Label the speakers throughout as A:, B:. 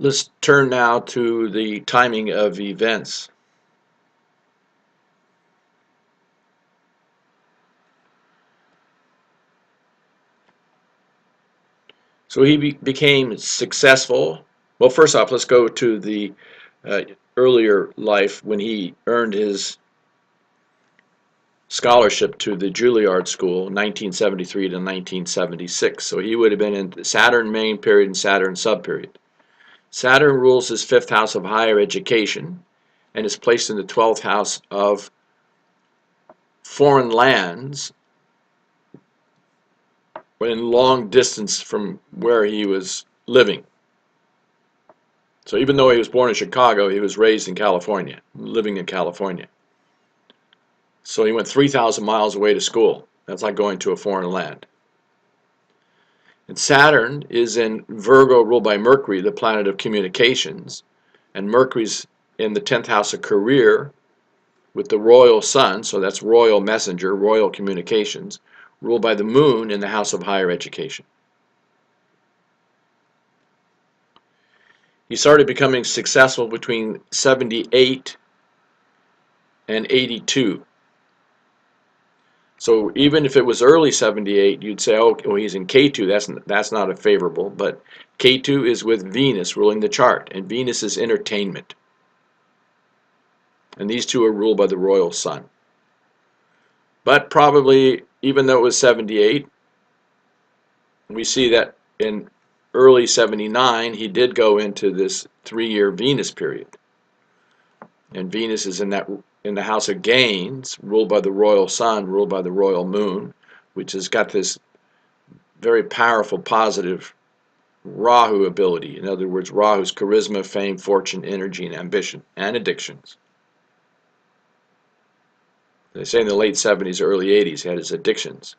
A: Let's turn now to the timing of events. So he became successful. Well, first off, let's go to the uh, earlier life when he earned his scholarship to the Juilliard School, 1973 to 1976. So he would have been in the Saturn main period and Saturn subperiod. Saturn rules his fifth house of higher education and is placed in the 12th house of foreign lands in long distance from where he was living. So even though he was born in Chicago, he was raised in California, living in California. So he went 3,000 miles away to school. That's like going to a foreign land. And Saturn is in Virgo, ruled by Mercury, the planet of communications. And Mercury's in the 10th house of career with the royal sun, so that's royal messenger, royal communications, ruled by the moon in the house of higher education. He started becoming successful between 78 and 82. So even if it was early 78, you'd say, oh, well, he's in K2. That's not a favorable. But K2 is with Venus ruling the chart, and Venus is entertainment. And these two are ruled by the royal sun. But probably, even though it was 78, we see that in early 79, he did go into this 3-year Venus period. And Venus is in the house of gains, ruled by the royal sun, ruled by the royal moon, which has got this very powerful positive Rahu ability. In other words, Rahu's charisma, fame, fortune, energy, and ambition, and addictions. They say in the late 70s, early 80s, he had his addictions.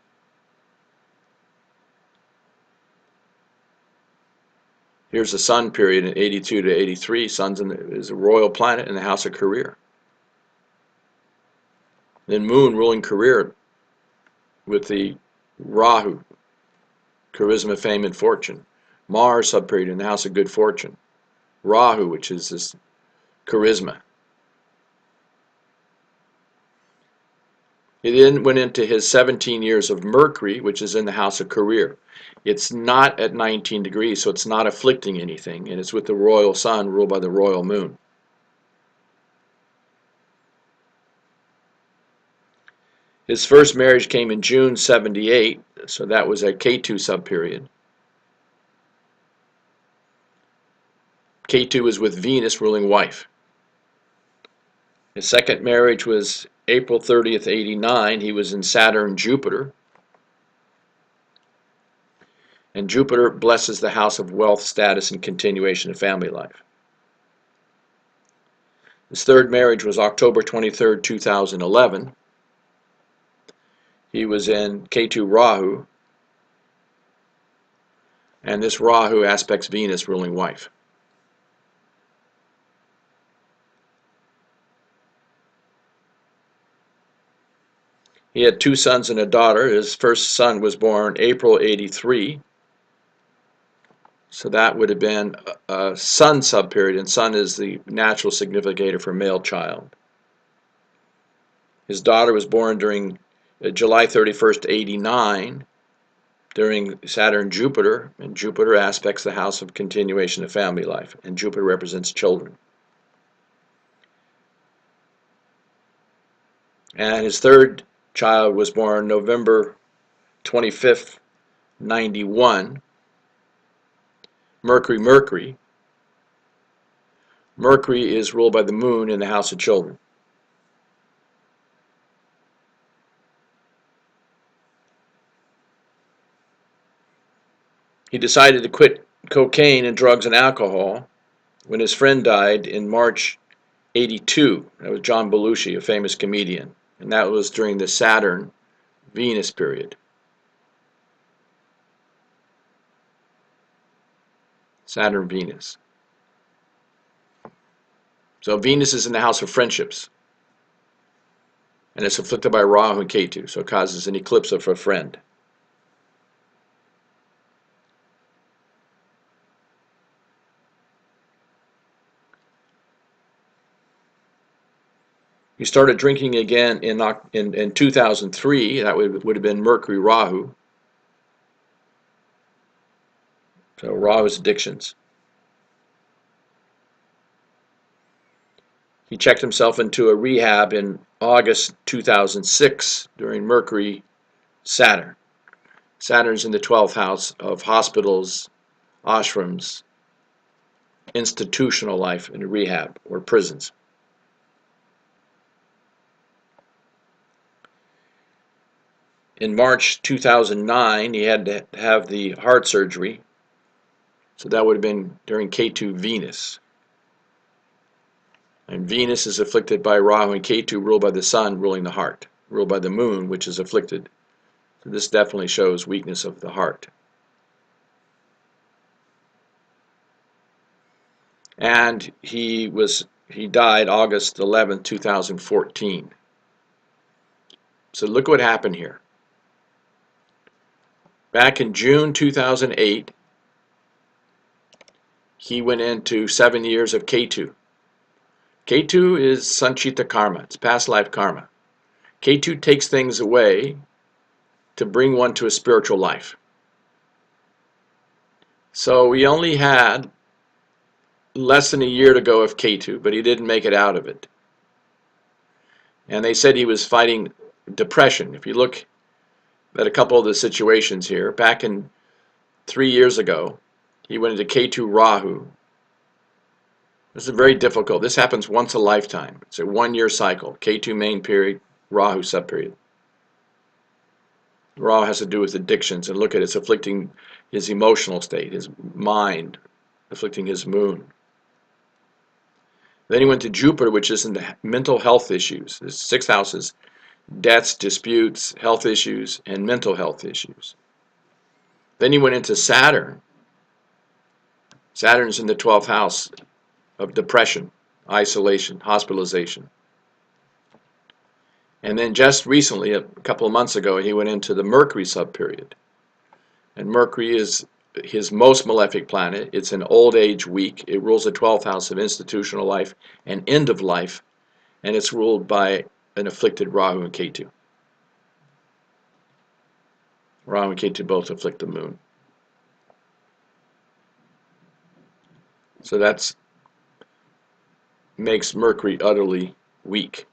A: Here's the sun period in 82 to 83. Sun's is a royal planet in the house of career. Then moon ruling career with the Rahu, charisma, fame, and fortune. Mars subperiod in the house of good fortune. Rahu, which is this charisma. He then went into his 17 years of Mercury, which is in the house of career. It's not at 19 degrees, so it's not afflicting anything, and it's with the royal sun ruled by the royal moon. His first marriage came in June 78, so that was a K2 subperiod. K2 is with Venus ruling wife. His second marriage was April 30th, 89. He was in Saturn, Jupiter. And Jupiter blesses the house of wealth, status, and continuation of family life. His third marriage was October 23rd, 2011. He was in K2 Rahu. And this Rahu aspects Venus ruling wife. He had 2 sons and a daughter. His first son was born April 83. So that would have been a sun subperiod, and sun is the natural significator for male child. His daughter was born during July 31st, 89, during Saturn Jupiter, and Jupiter aspects the house of continuation of family life, and Jupiter represents children. And his third child was born November 25th, 91. Mercury. Mercury is ruled by the moon in the house of children. He decided to quit cocaine and drugs and alcohol when his friend died in March 82. That was John Belushi, a famous comedian. And that was during the Saturn-Venus period. Saturn-Venus. So Venus is in the house of friendships. And it's afflicted by Rahu and Ketu, so it causes an eclipse of a friend. He started drinking again in 2003. That would have been Mercury Rahu. So Rahu's addictions. He checked himself into a rehab in August 2006 during Mercury Saturn. Saturn's in the 12th house of hospitals, ashrams, institutional life in rehab or prisons. In March 2009, he had to have the heart surgery. So that would have been during Ketu Venus. And Venus is afflicted by Rahu, and Ketu ruled by the sun, ruling the heart, ruled by the moon, which is afflicted. So this definitely shows weakness of the heart. And he died August 11, 2014. So look what happened here. Back in June 2008, he went into 7 years of Ketu. Ketu is Sanchita karma, it's past life karma. Ketu takes things away to bring one to a spiritual life. So he only had less than a year to go of Ketu, but he didn't make it out of it. And they said he was fighting depression. If you look at a couple of the situations here, back in 3 years ago, he went into Ketu Rahu. This is very difficult. This happens once a lifetime. It's a 1-year cycle. Ketu main period, Rahu subperiod. Rahu has to do with addictions, and look at it, it's afflicting his emotional state, his mind, afflicting his moon. Then he went to Jupiter, which is in the mental health issues. There's 6 houses: debts, disputes, health issues, and mental health issues. Then he went into Saturn. Saturn's in the 12th house of depression, isolation, hospitalization. And then just recently, a couple of months ago, he went into the Mercury subperiod. And Mercury is his most malefic planet. It's an old age week. It rules the 12th house of institutional life and end of life. And it's ruled by an afflicted Rahu and Ketu. Rahu and Ketu both afflict the moon. So that makes Mercury utterly weak.